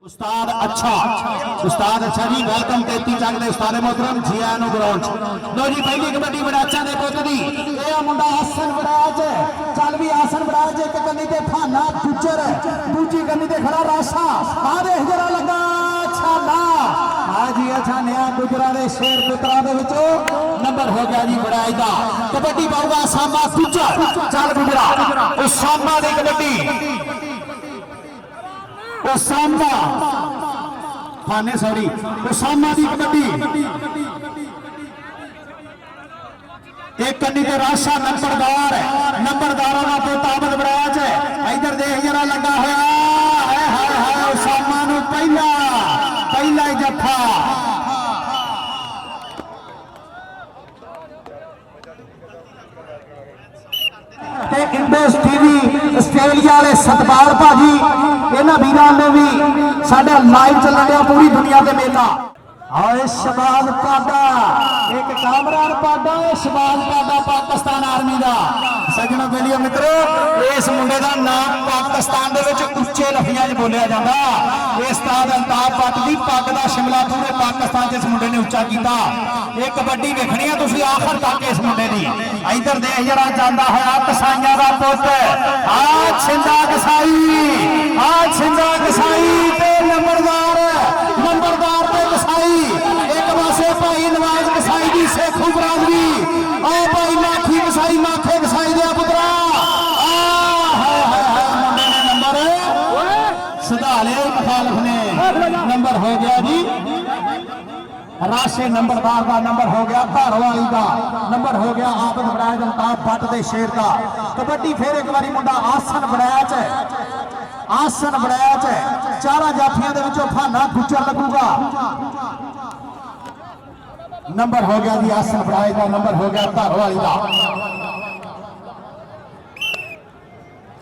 उस्ताद अच्छा जी वेलकम 33 चंग दे उस्ताद मोहतरम जी आया नु ग्राउंड लो जी पहली कबड्डी बड़ाचा दे पुत दी ए मुंडा आसन बड़ाच चल भी आसन बड़ाच एक कन्नी ते थाना गुजर दूजी कन्नी ते खड़ा राशा आ देख जरा लगा छाला हां जी अच्छा नया गुजरा दे शेर पुत्रा दे विचों नंबर हो गया जी बड़ाई दा कबड्डी पाऊगा सामा गुजर चल गुजरा उस सामा दी कबड्डी उसामा खाने सॉरी उसामा दी कबड्डी एक कन्नी ते राशा नंबरदारों का पुत आमद बराज है इधर देख जरा लगा होया उसामा नू पहला ही जफा इंडस टीवी आस्ट्रेलिया वाले सतपाल भाजी इन्होंने वीरों ने भी साडा लाइव चल रहा पूरी दुनिया के मेला आए शबाज पाडा एक कामरान पाडा शबाज पाडा पाकिस्तान आर्मी का सज्जनों के लिए मित्रों इस मुंडे का नाम पाकिस्तान के उच्चे लफ्ज़ों में बोलिया जाता है उस्ताद अल्ताफ भट्ट की पग का शिमला पूरे पाकिस्तान इस मुंडे ने उच्चा किया ये कबड्डी वेखनी है तुम आखिर तक इस मुंडे की इधर देख जरा जाता होया कसाइया का पुत आ छिंदा कसाई ते नंबरदार ते कसाई एक पासे भाई नवाज कसाई की सेखू बरादरी आ भाई माखी कसाई माखे कसाई दिया पुत्रा मुंडे ने नंबर सुधाले मुखालफ ने नंबर हो गया जी राशे नंबरदार का नंबर हो गया धारवाली का नंबर हो गया आबद बड़ाज अल्ताफ भट्ट दे शेर का कबड्डी फिर एक बारी मुंडा आसन बड़ाच है चारा जाफियां दे विचों फाना गुजर लगूगा नंबर हो गया जी आसन बड़ाज का नंबर हो गया धारवाली का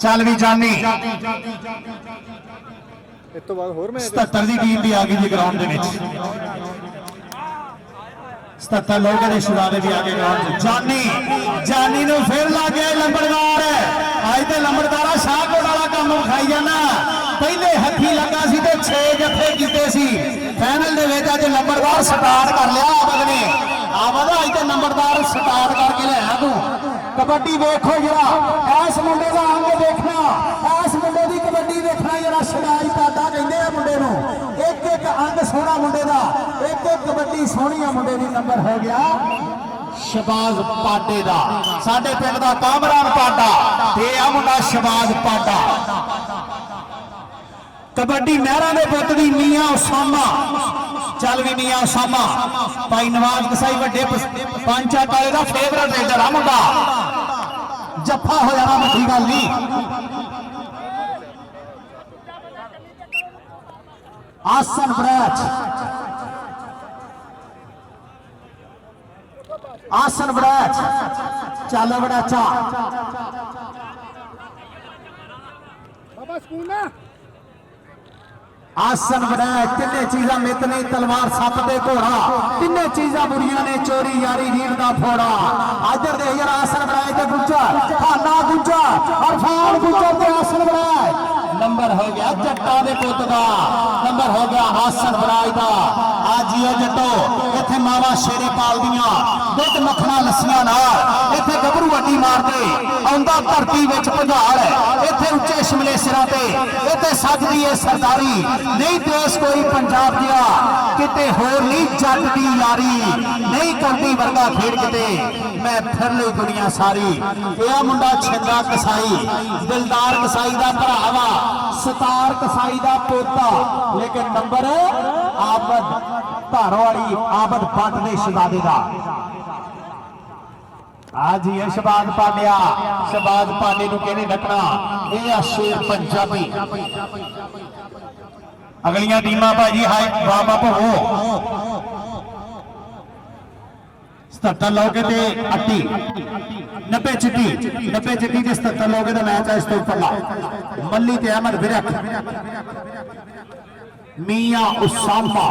चल भी जानी 77 की टीम भी आ गई जी ग्राउंड दे विच 77 लोग शुरारे भी आगे जानी नु फिर लग गया लंबरदार अज तो लंबरदारा शाहकोट वाला काम विखाई जाना पहले हथी लगा सी ते 6 जत्थे कीते सी फाइनल दे विच अज लंबरदार स्टार्ट कर लिया आबद अज तो नंबरदार स्टार्ट करके लिया तू कबड्डी देखो जरा इस मुंडे का अंग देखना इस मुंडे की कबड्डी देखना जरा शराई पाटा कहते हैं मुंडे नू एक अंग सोहना मुंडे का एक कबड्डी सोहनी मुंडे की नंबर हो गया शबाज पाटे का साडे पिंड का कामरान पाटा ते आ मुंडा शबाज पाटा कबड्डी महरा के पुत की मियां उसामा चल भी मियां उसामा भाई नवाज कसाई वड्डे पंचा काले का फेवरेट रेडर आ मुंडा जफा हो जाना वड्डी गल नहीं आसन बड़ाच चल बड़ाचा आसन बनाया तिने चीजा मितने तलवार सप दे घोड़ा तिने चीजा बुरिया ने चोरी यारी रीढ़ का फोड़ा इधर देख जरा आसन बनाए ते गुज्जर खाना गुज्जर और फान गुज्जर ते आसन बनाए नंबर हो गया जट्टा दे पुत का नंबर हो गया आसन बनाए का आज जियो जट्टो इत्थे मावा शेरे पाल दियां दुध मखना लस्सियां नाल इत्थे गभरू वड्डी मारदे आउंदा धरती विच भजाल इत्थे उच्चे शिमले सिरां ते इत्थे सजदी है सरदारी नहीं देश कोई पंजाब दिया किते होर नहीं जट दी यारी नहीं करदी वर्गा खेड़ किते मैं फिर ली दुनिया सारी यह मुंडा छिंदा कसाई दिलदार कसाई का भरा वा सतार कसाई का पोता लेकिन नंबर आबद धारवाली आबद भट्ट दे शहजादे का आज ही शबाज पांड्या शबाज पांडे नूं कहने डकना यह शेर पंजाबी अगलियां टीमां भाजी हाय बाबा भवो 77 लोगे ते 80 90 चिट्टी ते 77 लोगे दा मैच है इस तो उपरला मल्ली ते अहमद विरक मियां उसामा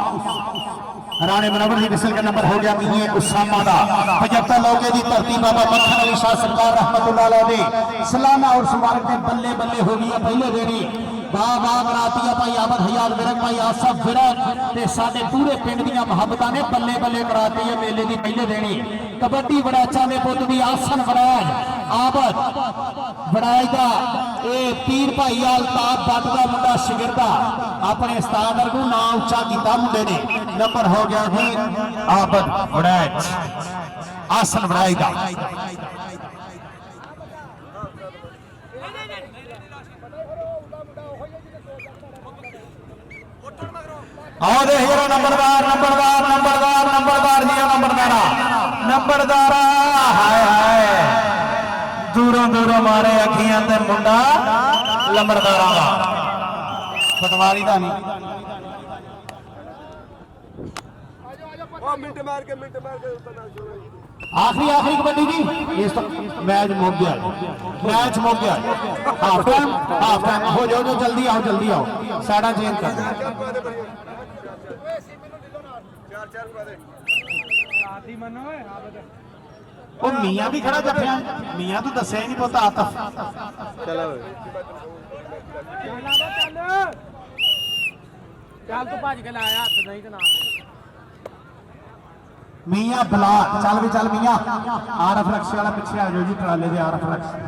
राणे मनोवर जी विसल का नंबर हो गया मियां उसामा का 75 लोगे की धरती बाबा मक्खन अली शाह सरकार रहमतुल्लाह अलैह सलाना और मुबारक ने बल्ले बल्ले हो गई पहले देरी वाह वाह कराती है भाई आबद हयात विरक भाई आसफ विरक ते साडे पूरे पिंड दी मुहब्बतां ने बल्ले बल्ले कराती है मेले की पहले देनी कबड्डी वड़ैचा ने पुत भी आसन वड़ैज आबद वड़ैज का ये पीर भाई अल्ताफ बट का मुंडा शिगिरदा अपने उस्ताद वर्गू नाम उच्चा किया मुंडे ने नंबर हो गया जी आबद वड़ैज आसन वड़ैज का आओ दे हीरो नंबरदार नंबरदार नंबरदार नंबरदार जी नंबरदारा नंबरदारा हाय हाय दूरों दूरों मारे अखियां ते मुंडा लंबरदारा दा पटवारी दा नहीं आखिरी आखिरी कबड्डी जी इस मैच मुक गया मैच मुक गया हाफ टाइम हो जाओ जल्दी आओ साइडा चेंज कर मियाँ भी खड़ा जफिया मियाँ तू दसिया ही नहीं पुत आतफ चल तू भज के लाया हथ नहीं तो ना मियाँ बुला चल भी चल मियाँ आरफ रक्शे वाला पिछे आ जाओ जी ट्राले दे आरफ रक्शे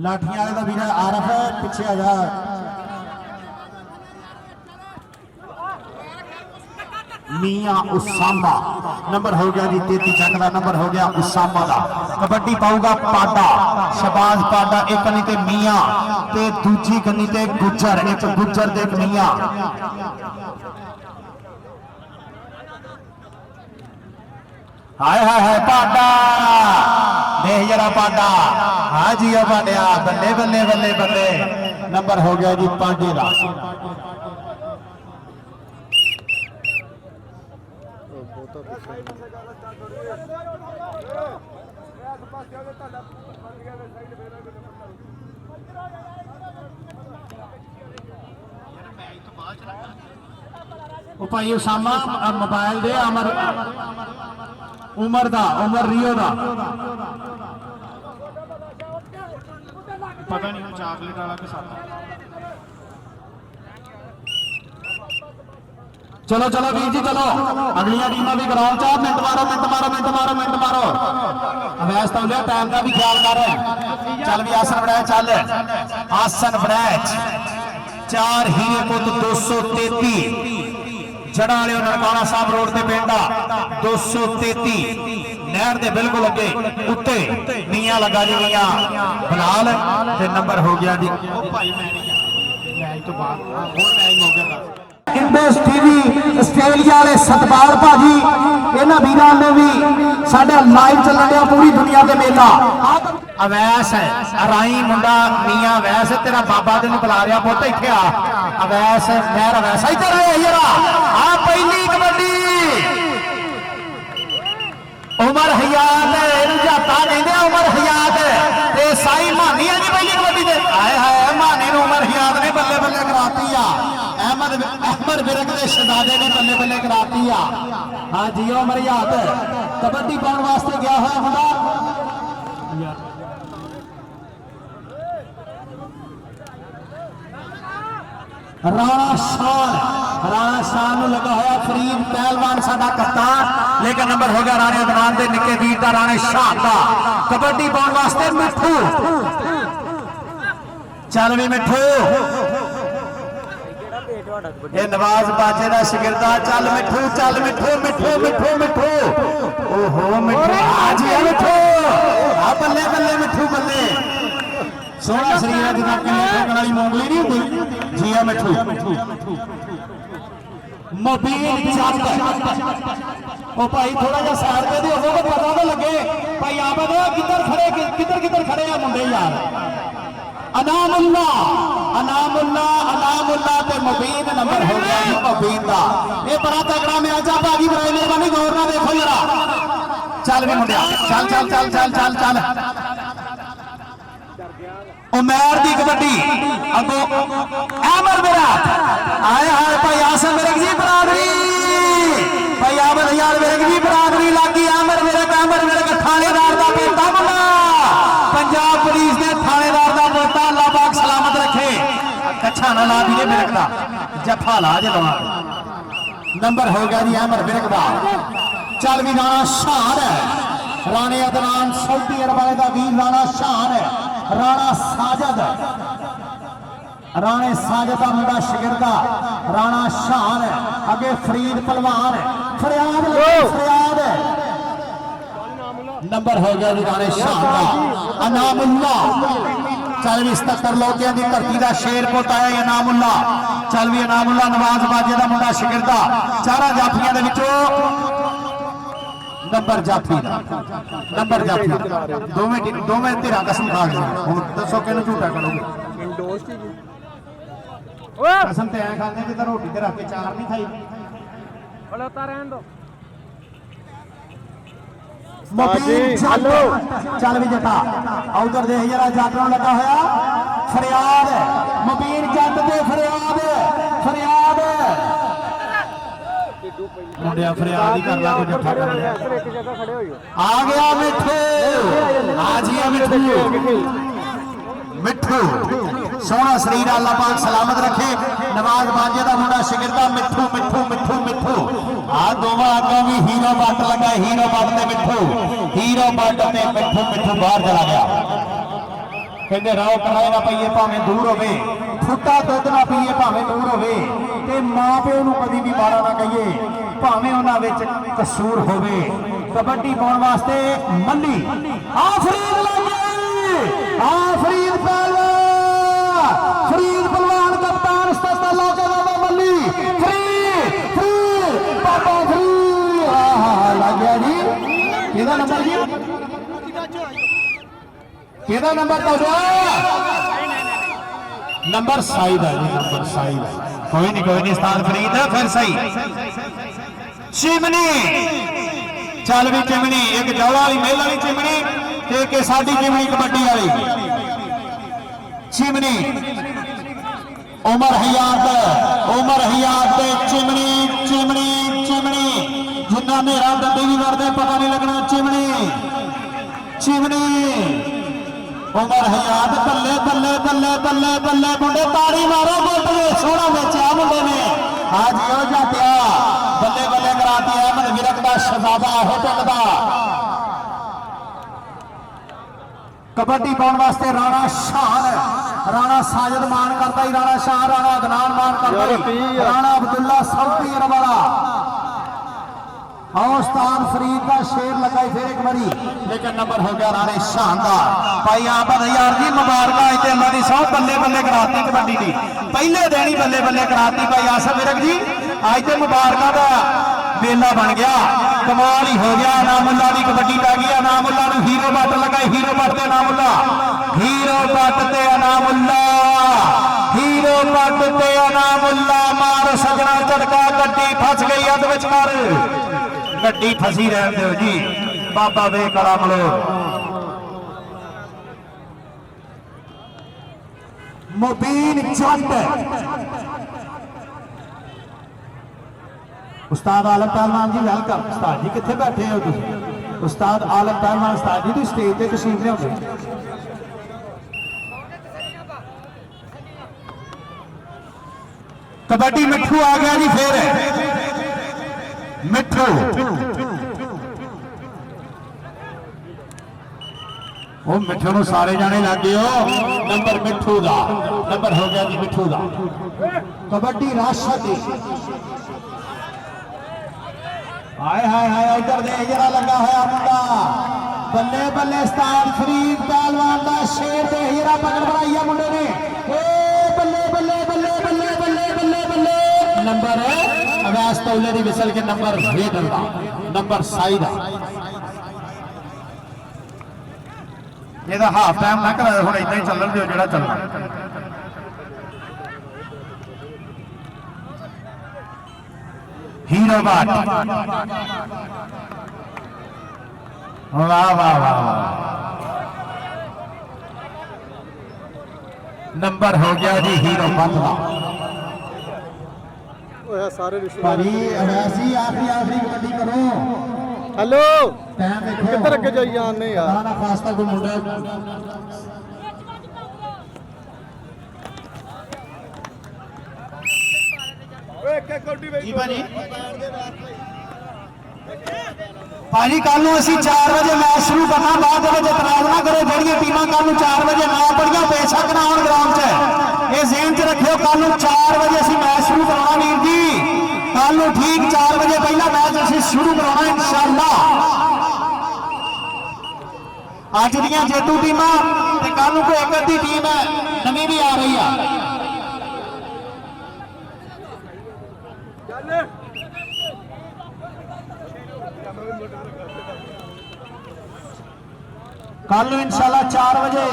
लाठियां वाले का वीर आरफ पिछे आ जा मियाँ उसामा नंबर हो गया जी 33 चक का नंबर हो गया उसामा का कबड्डी पाऊगा पाडा शबाज पाडा एक कनी ते मियाँ ते दूजी कनी ते गुज्जर एक गुज्जर ते एक मियाँ हाय हाय हाय पाडा देख जरा पाडा हाँ जी पाडिया बल्ले बल्ले बल्ले बल्ले नंबर हो गया जी पांडे का भाई उसामा मोबाइल दे अमर उमर दा उमर रियो दा पता नहीं चॉकलेट वाला के साथ चलो चलो वीर जी चलो अगलियां टीमां भी कराओ 4 मिनट मारो मिनट मारो मिनट मारो मिनट मारो अवैस तो लिया टाइम का भी ख्याल कर चल भी आसन बनाए चल आसन बनाए 4 हीरे पुत 233 जड़ा वाले ननकाना साहब रोड से पिंड 233 नहर के बिल्कुल अगे उत्ते मियाँ लगा जी मियाँ बिलाल ते नंबर हो गया जी मैच तो बाद मैच हो गया इंडस टीवी आस्ट्रेलिया वाले सतपाल भाजी इन्होंने वीरों ने भी साडा लाइव चलन दिया पूरी दुनिया के मेला अवैस है राई मुंडा मियाँ अवैस तेरा बाबा तेन बुला रहा पुत इत्थे आ अवैस मेहर अवैस इधर आ पहली कबड्डी उमर हयात जाता कहते उमर हयात ते साई मानी है जी पहली कबड्डी दे आए हाय मानी उमर हयात ने बल्ले बल्ले कराती अहमद विरक के शहजादे ने बल्ले बल्ले कराती हाँ जी उमर हयात कबड्डी पाने वास्ते गया हुआ मुंडा राणा शान लगा हुआ फरीद पहलवान साडा कप्तान लेकिन नंबर हो गया राणे अदनान के निके वीर का राणे शाह का कबड्डी पाने वास्ते मिठू चल भी मिठू ये नवाज बाजे का शिगिरदा चल मिठू मिठू मिठू मिठू ओहो मिठू आज मिठू बल्ले बल्ले मिठू बल्ले सोना शरीर है जितना ठोकने वाली मूंगली नहीं होती जी है मिठू मोबील ओ भाई थोड़ा जा साइड पे दी होगा पता तो लगे भाई आबद किधर खड़े हैं मुंडे यार अनामुल्ला ते मुबीन नंबर हो गया जी मुबीन दा ये बड़ा तगड़ा मैच आ भागी बड़ी मेहरबानी गौर ना देखो जरा चल भी मुंडिया चल चल चल चल चल चल उमर दी कबड्डी अगो अमर विराट आया है भाई आसन विरक जी बरादरी भाई आमर यार विरक जी बरादरी लागी अमर विरक थानेदार का बेटा बना पंजाब पुलिस ने कच्छा ना ला दिए बिरक दा जफा ला जवा नंबर हो गया जी अहमद बिरक दा चल भी राणा शान है राणे अदनान सऊदी अरब वाले दा वीर राणा शान है राणा साजद राणे साजद का मुंडा शिगिरदा राणा शान है अगे फरीद पहलवान है फरियाद फरियाद है नंबर हो गया जी राणे शान का अनामुल्ला चल भी 77 लोटियां की धरती का शेर पुत आया अनामुल्ला चल भी अनामुल्ला नवाज बाजे का मुंडा शिगिरदा चारा जाफियां दे विचों नंबर जाफी दा नंबर जाफी दोवें धिरां कसम खा गए हुण दसो किहनूं झूठा करोगे कसम ते ऐ खांदे जिद्दां रोटी ते रख के चार नहीं खाई खड़ोता रहन दो चल भी जटा उधर देख जरा जट नूं लगा होया फरियाद मुबीन जट ते फरियाद फरियाद मुंडिया फरियाद ही कर ला कोई जट्ठा कर लिया एक जगह खड़े हो जाओ आ गया मिठू आ जिया मिठू मिठू सोहना शरीर अल्लाह पाक सलामत रखे नवाज बाजे का मुंडा शिगिरदा मिठू मिठू मिठू मिठू आ दोवां अगों भी हीरो बट लगा हीरो बट ते मिठू मिठू बाहर चला गया कहते राव कराए ना पईए भावें दूर होवे फुट्टा दुध ना पीए भावें दूर होवे ते मां प्यो नूं कदी भी माड़ा ना कहिए भावें उन्हां विच कसूर होवे कबड्डी पाउण वास्ते मल्ली फरीद लग गई फरीद पहलवान फरीद पहलवान कप्तान उस्ताद लाके बाबा मल्ली फ्री बाबा फ्री लग गया जी किहदा नंबर जी किहदा नंबर तो नंबर साइद है जी नंबर साइद कोई नहीं उस्ताद फरीद है फिर सही चिमनी चल भी चिमनी एक जौला वाली मेल वाली चिमनी एक साडी चिमनी कबड्डी वाली चिमनी उमर हयात चिमनी चिमनी चिमनी जिन्ना मेरा डंडी भी करते पता नहीं लगना चिमनी चिमनी उमर हयात बल्ले बल्ले बल्ले बल्ले बल्ले मुंडे ताड़ी मारो गोट में सोना बेचा मुंडे ने आज यो जातिया बल्ले बल्ले कराती अहमद विरक दा शहजादा हो टकदा कबड्डी पाउण वास्ते राणा शान राणा साजिद मान करता ही राणा शाह राणा अदनान मान करता ही राणा अब्दुल्ला सऊदी अरब वाला उस्ताद फरीद का शेर लगा फिर एक बारी लेकिन नंबर हो गया राणे शान का भाई आबद यार जी मुबारक अज तो अल्लाह की सौ बल्ले बल्ले कराती कबड्डी की पहले दिन ही बल्ले बल्ले कराती भाई आसफ विरक जी अज तो मुबारक का मेला बन गया कमाल ही हो गया अनामुल्ला की कबड्डी पै गई अनामुल्ला हीरो बट लगा हीरो बट ते अनामुल्ला हीरो बट ते अनामुल्ला हीरो बट ते अनामुल्ला मार सजना झटका गड्डी फस गई अद विचकार गड्डी फसी रहन दो जी बाबा वे कला मलो मुबीन जट उस्ताद आलम पहलवान जी वेलकम उस्ताद जी कितने बैठे हो तुम उस्ताद आलम पहलवान उस्ताद जी स्टेज पे तशरीफ लियाओ कबड्डी मिठू आ गया जी फिर मिठू वो मिठू नूं सारे जाने लग गए हो नंबर मिठू दा नंबर हो गया जी मिठू दा कबड्डी राष्ट्र हाय हाय हाय उधर दे जरा लगा होया मुंडा बल्ले बल्ले उस्ताद फरीद पहलवान दा शेर ते हीरा पकड़ बनाई है मुंडे ने ए बल्ले बल्ले बल्ले बल्ले बल्ले बल्ले बल्ले नंबर अवैस तौले दी विसल के नंबर वेदर दा नंबर साइदा ਇਹਦਾ ਹਾਫ ਟਾਈਮ ਨਾ ਕਰਾ ਹੁਣ ਇਦਾਂ ਹੀ ਚੱਲਣ ਦਿਓ ਜਿਹੜਾ ਚੱਲਣਾ हीरो बाट वाह वाह वाह नंबर हो गया जी हीरो बाट का सारे भाई ऐसी आखिरी कबड्डी करो हेलो टाइम देखो किधर अगे जाई जाने यार ना खास कोई मुंडा ਜੀ ਭਾਜੀ ਭਾਜੀ ਕੱਲ ਨੂੰ ਅਸੀਂ 4 ਵਜੇ ਮੈਚ ਸ਼ੁਰੂ ਕਰਨਾ ਬਾਅਦ ਦੇ ਵਿੱਚ ਇਤਰਾਜ਼ ਨਾ ਕਰੋ ਜਿਹੜੀਆਂ ਟੀਮਾਂ ਕੱਲ ਨੂੰ 4 ਵਜੇ ਨਾ ਪੜੀਆਂ ਬੇਸ਼ੱਕ ਨਾ ਆਉਣ ਗਰਾਊਂਡ 'ਚ ਇਹ ਜ਼ਿਹਨ 'ਚ ਰੱਖਿਓ ਕੱਲ ਨੂੰ 4 ਵਜੇ ਅਸੀਂ ਮੈਚ ਸ਼ੁਰੂ ਕਰਾਉਣਾ ਵੀਰ ਜੀ ਕੱਲ ਨੂੰ ਠੀਕ 4 ਵਜੇ ਪਹਿਲਾ ਮੈਚ ਅਸੀਂ ਸ਼ੁਰੂ ਕਰਾਉਣਾ ਇਨਸ਼ਾਅੱਲਾ ਅੱਜ ਦੀਆਂ ਜੇਤੂ ਟੀਮਾਂ ਤੇ ਕੱਲ ਨੂੰ ਕੋਈ ਇੱਕ ਅੱਧੀ ਟੀਮ ਨਵੀਂ ਵੀ ਆ ਰਹੀ ਆ कल इंशाल्लाह 4 बजे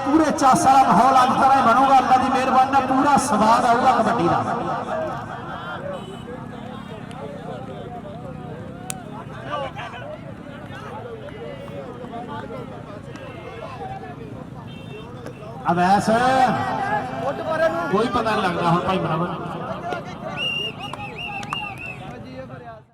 पूरे चास वाला माहौल अज तरह बनूगा अल्लाह की मेहरबानी नाल पूरा स्वाद आऊगा कबड्डी का अवैस कोई पता नहीं लगता हम भाई बराबर